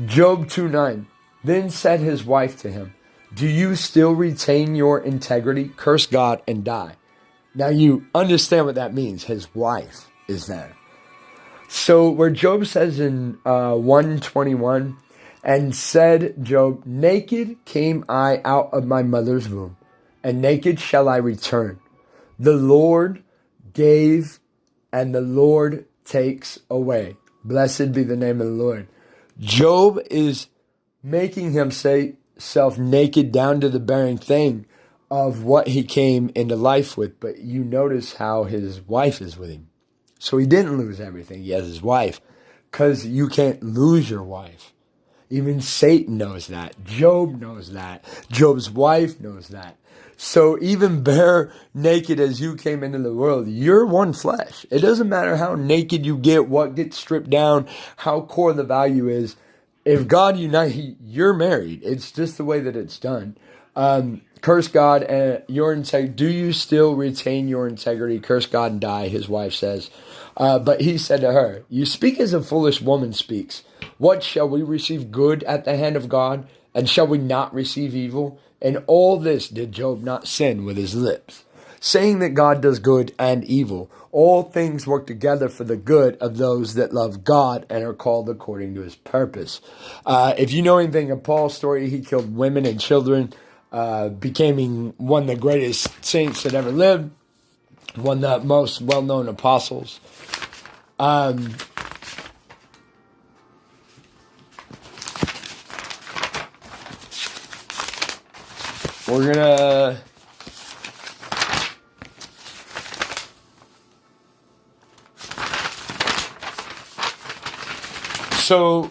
Job 2:9. Then said his wife to him, "Do you still retain your integrity? Curse God and die." Now you understand what that means. His wife is there. So where Job says in 121, and said Job, "Naked came I out of my mother's womb, and naked shall I return. The Lord gave, and the Lord takes away. Blessed be the name of the Lord." Job is making himself naked down to the bearing thing of what he came into life with. But you notice how his wife is with him. So he didn't lose everything. He has his wife. Because you can't lose your wife. Even Satan knows that. Job knows that. Job's wife knows that. So even bare naked as you came into the world, you're one flesh. It doesn't matter how naked you get, what gets stripped down, how core the value is. If God unites, you're married. It's just the way that it's done. Curse God and your integrity. Do you still retain your integrity? Curse God and die, his wife says. But he said to her, "You speak as a foolish woman speaks. What, shall we receive good at the hand of God? And shall we not receive evil?" In all this did Job not sin with his lips, saying that God does good and evil. All things work together for the good of those that love God and are called according to his purpose. If you know anything of Paul's story, he killed women and children, becoming one of the greatest saints that ever lived, one of the most well-known apostles. We're gonna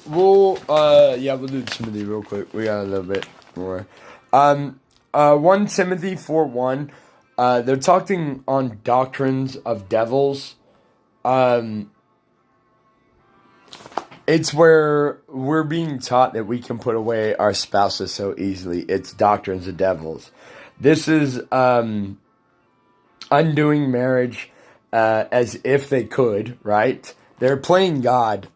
we'll do Timothy real quick. We got a little bit more. 1 Timothy 4:1. They're talking on doctrines of devils. It's where we're being taught that we can put away our spouses so easily. It's doctrines of devils. This is undoing marriage as if they could, right? They're playing God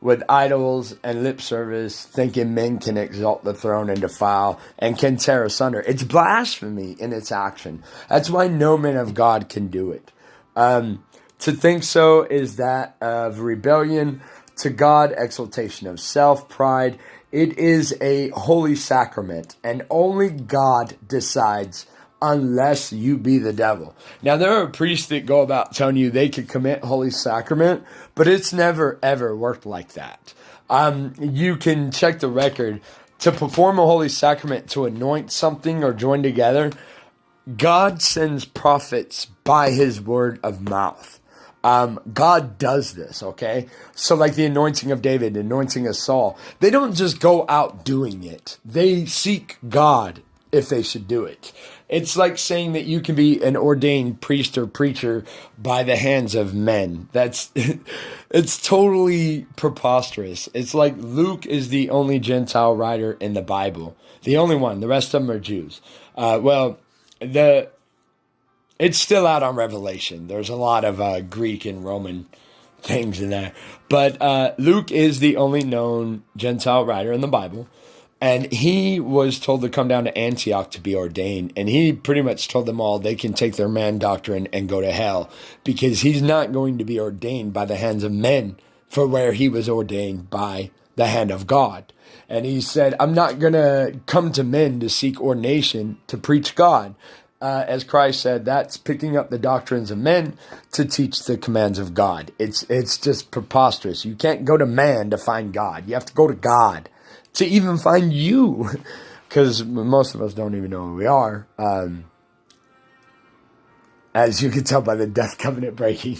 with idols and lip service, thinking men can exalt the throne and defile and can tear asunder. It's blasphemy in its action. That's why no man of God can do it. To think so is that of rebellion to God, exaltation of self, pride. It is a holy sacrament, and only God decides unless you be the devil. Now, there are priests that go about telling you they could commit holy sacrament, but it's never, ever worked like that. You can check the record. To perform a holy sacrament, to anoint something or join together, God sends prophets by his word of mouth. God does this, okay? So like the anointing of David, anointing of Saul, they don't just go out doing it. They seek God if they should do it. It's like saying that you can be an ordained priest or preacher by the hands of men. It's totally preposterous. It's like Luke is the only Gentile writer in the Bible. The only one. The rest of them are Jews. It's still out on Revelation. There's a lot of Greek and Roman things in there. But Luke is the only known Gentile writer in the Bible. And he was told to come down to Antioch to be ordained. And he pretty much told them all they can take their man doctrine and go to hell. Because he's not going to be ordained by the hands of men for where he was ordained by the hand of God. And he said, I'm not going to come to men to seek ordination to preach God. As Christ said, that's picking up the doctrines of men to teach the commands of God. It's just preposterous. You can't go to man to find God. You have to go to God to even find you. because most of us don't even know who we are. As you can tell by the death covenant breaking.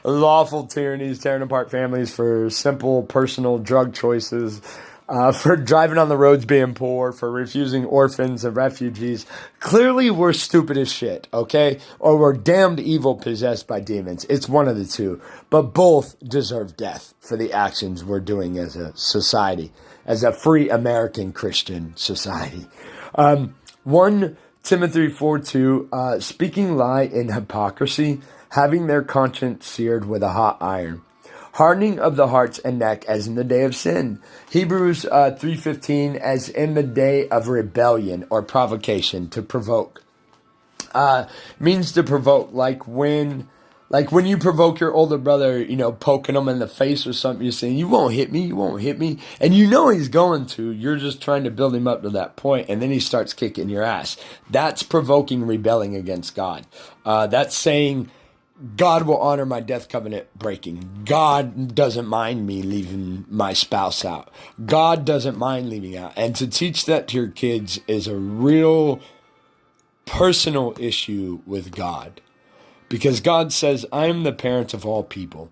Lawful tyrannies tearing apart families for simple personal drug choices, for driving on the roads being poor, for refusing orphans and refugees. Clearly we're stupid as shit, okay? Or we're damned evil possessed by demons. It's one of the two. But both deserve death for the actions we're doing as a society, as a free American Christian society. 1 Timothy 4:2, speaking lie in hypocrisy, having their conscience seared with a hot iron, hardening of the hearts and neck as in the day of sin. Hebrews 3:15, as in the day of rebellion or provocation, to provoke. Means to provoke, like when you provoke your older brother, poking him in the face or something, you're saying, you won't hit me. And you know he's going to. You're just trying to build him up to that point, and then he starts kicking your ass. That's provoking rebelling against God. That's saying, God will honor my death covenant breaking. God doesn't mind me leaving my spouse out. God doesn't mind leaving out. And to teach that to your kids is a real personal issue with God. Because God says, I am the parent of all people.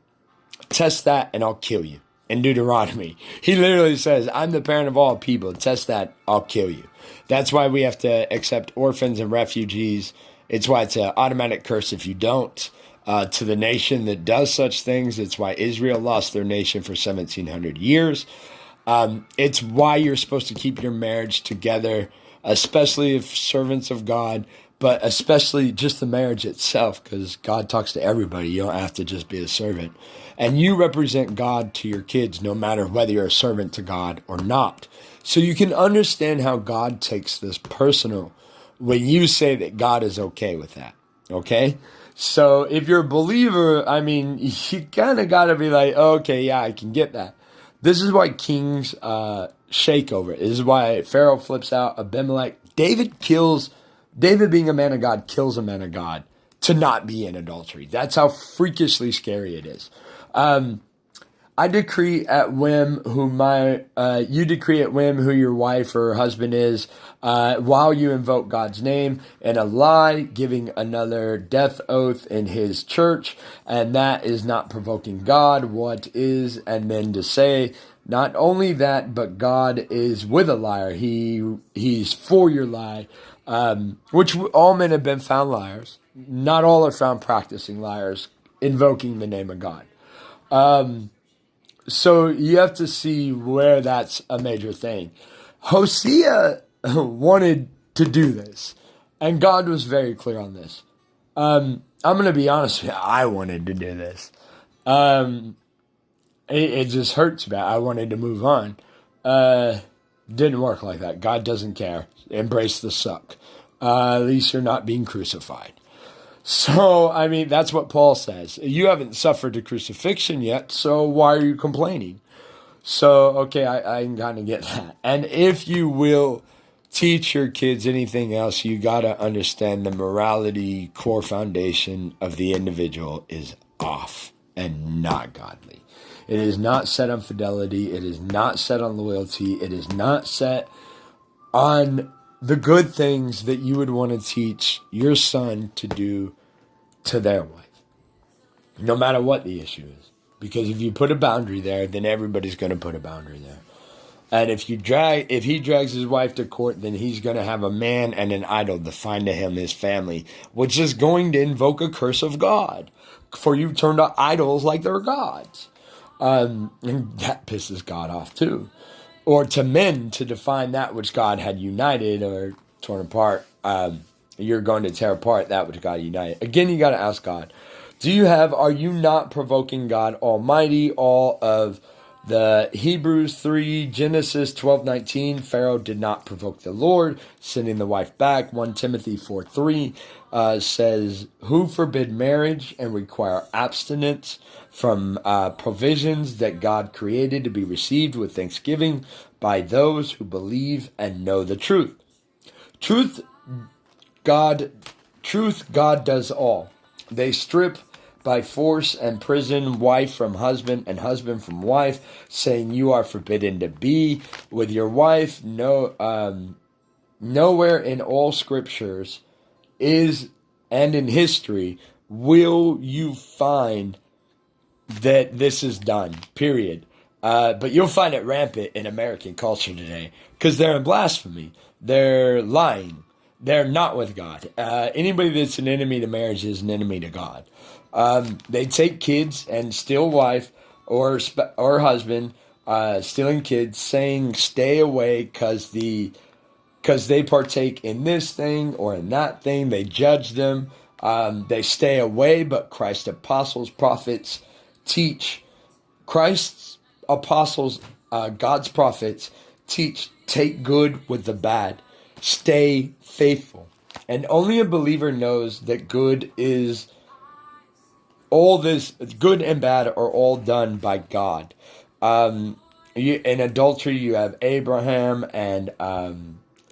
Test that and I'll kill you. In Deuteronomy, he literally says, I'm the parent of all people. Test that, I'll kill you. That's why we have to accept orphans and refugees. It's why it's an automatic curse if you don't. To the nation that does such things. It's why Israel lost their nation for 1,700 years. It's why you're supposed to keep your marriage together, especially if servants of God, but especially just the marriage itself, because God talks to everybody. You don't have to just be a servant. And you represent God to your kids, no matter whether you're a servant to God or not. So you can understand how God takes this personal when you say that God is okay with that. Okay? So if you're a believer, you kind of got to be like, okay, yeah, I can get that. This is why kings shake over it. This is why Pharaoh flips out Abimelech. David being a man of God, kills a man of God to not be in adultery. That's how freakishly scary it is. I decree at whim you decree at whim who your wife or husband is, while you invoke God's name in a lie, giving another death oath in his church, and that is not provoking God. What is? And then to say, not only that, but God is with a liar. He's for your lie, which all men have been found liars. Not all are found practicing liars, invoking the name of God. So you have to see where that's a major thing. Hosea wanted to do this, and God was very clear on this. I'm going to be honest with you. I wanted to do this. It just hurts bad. I wanted to move on. Didn't work like that. God doesn't care. Embrace the suck. At least you're not being crucified. So, that's what Paul says. You haven't suffered the crucifixion yet, so why are you complaining? So, okay, I can kind of get that. And if you will teach your kids anything else, you got to understand the morality core foundation of the individual is off and not godly. It is not set on fidelity. It is not set on loyalty. It is not set on the good things that you would want to teach your son to do to their wife, no matter what the issue is. Because if you put a boundary there, then everybody's going to put a boundary there. And if he drags his wife to court, then he's going to have a man and an idol defined to him, his family, which is going to invoke a curse of God. For you turn to idols like they're gods. And that pisses God off too. Or to men to define that which God had united or torn apart. You're going to tear apart that which God united. Again, you got to ask God, are you not provoking God Almighty? All of the Hebrews 3, Genesis 12:19, Pharaoh did not provoke the Lord, sending the wife back. 1 Timothy 4:3 says, who forbid marriage and require abstinence from provisions that God created to be received with thanksgiving by those who believe and know the truth. God does all. They strip by force and prison wife from husband and husband from wife, saying you are forbidden to be with your wife. No, Nowhere in all scriptures is, and in history, will you find that this is done, period. But you'll find it rampant in American culture today because they're in blasphemy. They're lying. They're not with God. Anybody that's an enemy to marriage is an enemy to God. They take kids and steal wife or husband, stealing kids, saying stay away because they partake in this thing or in that thing. They judge them. They stay away, but Christ's apostles, prophets teach. Christ's apostles, God's prophets teach, take good with the bad. Stay faithful. And only a believer knows that good is all this, good and bad are all done by God. In adultery, you have Abraham and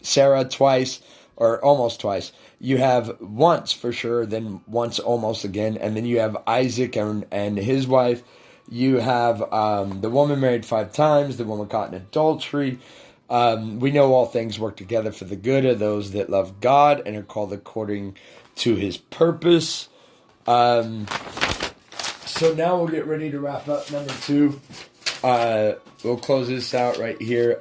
Sarah twice, or almost twice. You have once for sure, then once almost again, and then you have Isaac and his wife. You have the woman married 5 times, the woman caught in adultery. We know all things work together for the good of those that love God and are called according to his purpose. So now we'll get ready to wrap up number 2. We'll close this out right here.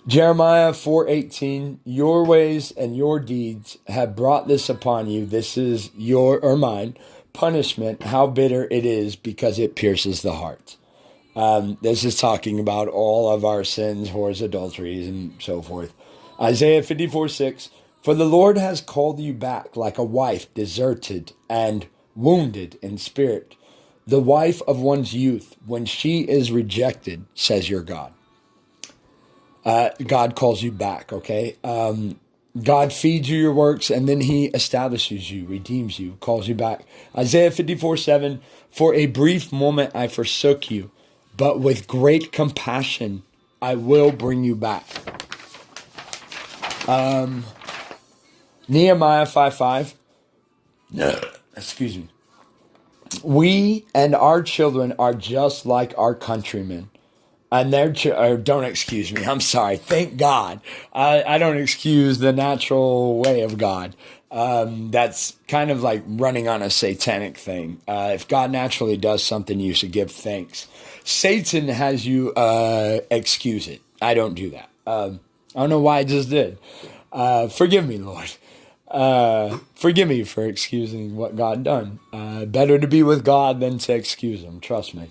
Jeremiah 4:18, your ways and your deeds have brought this upon you. This is your or mine punishment. How bitter it is because it pierces the heart. This is talking about all of our sins, whores, adulteries, and so forth. Isaiah 54:6, for the Lord has called you back like a wife deserted and wounded in spirit, the wife of one's youth when she is rejected, says your God. God calls you back, okay? God feeds you your works, and then he establishes you, redeems you, calls you back. Isaiah 54:7, for a brief moment I forsook you, but with great compassion I will bring you back. Nehemiah 5:5, excuse me. We and our children are just like our countrymen. And don't excuse me. I'm sorry. Thank God. I don't excuse the natural way of God. That's kind of like running on a satanic thing. If God naturally does something, you should give thanks. Satan has you excuse it. I don't do that. I don't know why I just did. Forgive me, Lord. Forgive me for excusing what God done. Better to be with God than to excuse him. Trust me.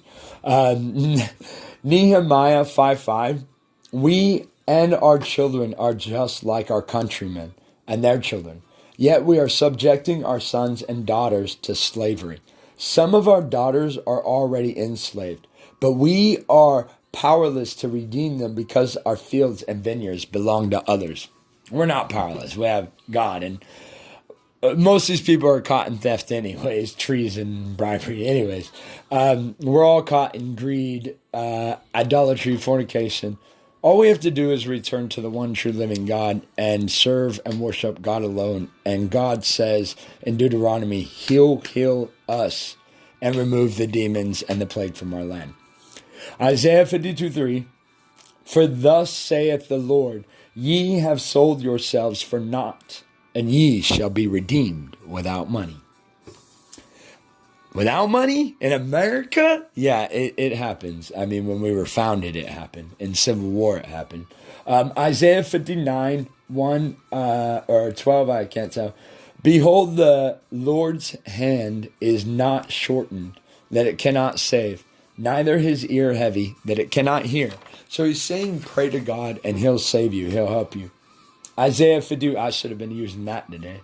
Nehemiah 5:5, we and our children are just like our countrymen and their children. Yet we are subjecting our sons and daughters to slavery. Some of our daughters are already enslaved, but we are powerless to redeem them because our fields and vineyards belong to others. We're not powerless. We have God, and most of these people are caught in theft anyways, treason, bribery anyways. We're all caught in greed, idolatry, fornication. All we have to do is return to the one true living God and serve and worship God alone. And God says in Deuteronomy, he'll heal us and remove the demons and the plague from our land. Isaiah 52:3, for thus saith the Lord, ye have sold yourselves for naught, and ye shall be redeemed without money. Without money? In America? Yeah, it happens. I mean, when we were founded, it happened. In Civil War, it happened. Isaiah 59:1 or 12, I can't tell. Behold, the Lord's hand is not shortened, that it cannot save, neither his ear heavy, that it cannot hear. So he's saying, pray to God, and he'll save you. He'll help you. Isaiah 50, I should have been using that today.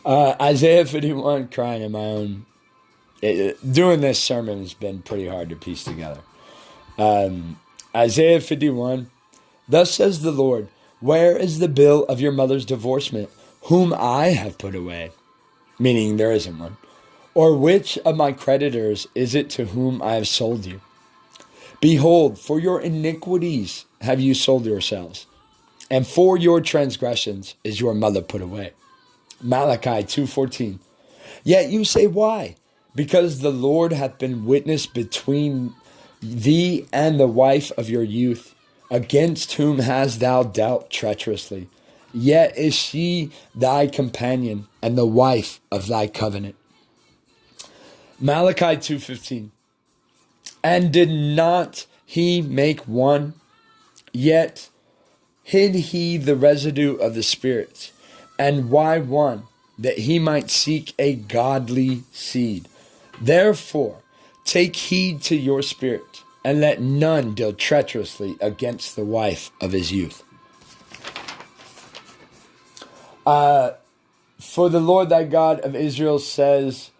Isaiah 51, crying in my own. Doing this sermon has been pretty hard to piece together. Isaiah 51, thus says the Lord, where is the bill of your mother's divorcement, whom I have put away? Meaning there isn't one. Or which of my creditors is it to whom I have sold you? Behold, for your iniquities have you sold yourselves, and for your transgressions is your mother put away. Malachi 2:14. Yet you say, why? Because the Lord hath been witness between thee and the wife of your youth, Against whom hast thou dealt treacherously? Yet is she thy companion and the wife of thy covenant. Malachi 2:15. And did not he make one? Yet hid he the residue of the Spirit. And why one? That he might seek a godly seed. Therefore, take heed to your spirit, and let none deal treacherously against the wife of his youth. For the Lord thy God of Israel says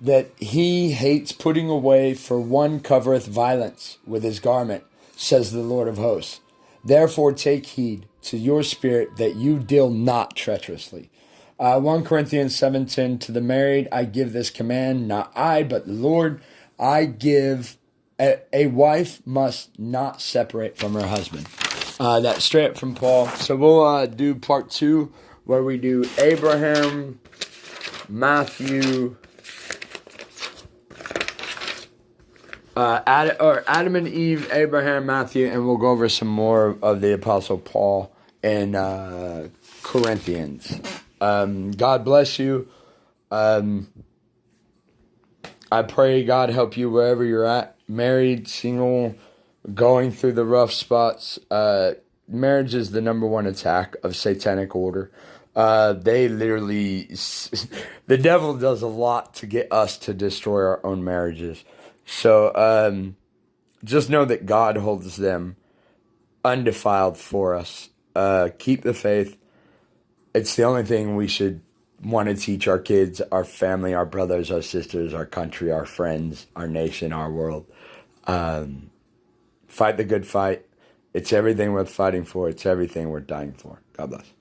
that he hates putting away, for one covereth violence with his garment, says the Lord of hosts. Therefore take heed to your spirit that you deal not treacherously. 1 Corinthians 7:10, to the married I give this command, not I, but the Lord. I give, a wife must not separate from her husband. That's straight up from Paul. So we'll do part 2, where we do Abraham, Matthew, Adam and Eve, Abraham, Matthew, and we'll go over some more of the Apostle Paul in Corinthians. God bless you. I pray God help you wherever you're at, married, single, going through the rough spots. Marriage is the number one attack of satanic order. They literally, the devil does a lot to get us to destroy our own marriages. So just know that God holds them undefiled for us. Keep the faith. It's the only thing we should want to teach our kids, our family, our brothers, our sisters, our country, our friends, our nation, our world. Fight the good fight. It's everything worth fighting for. It's everything worth dying for. God bless.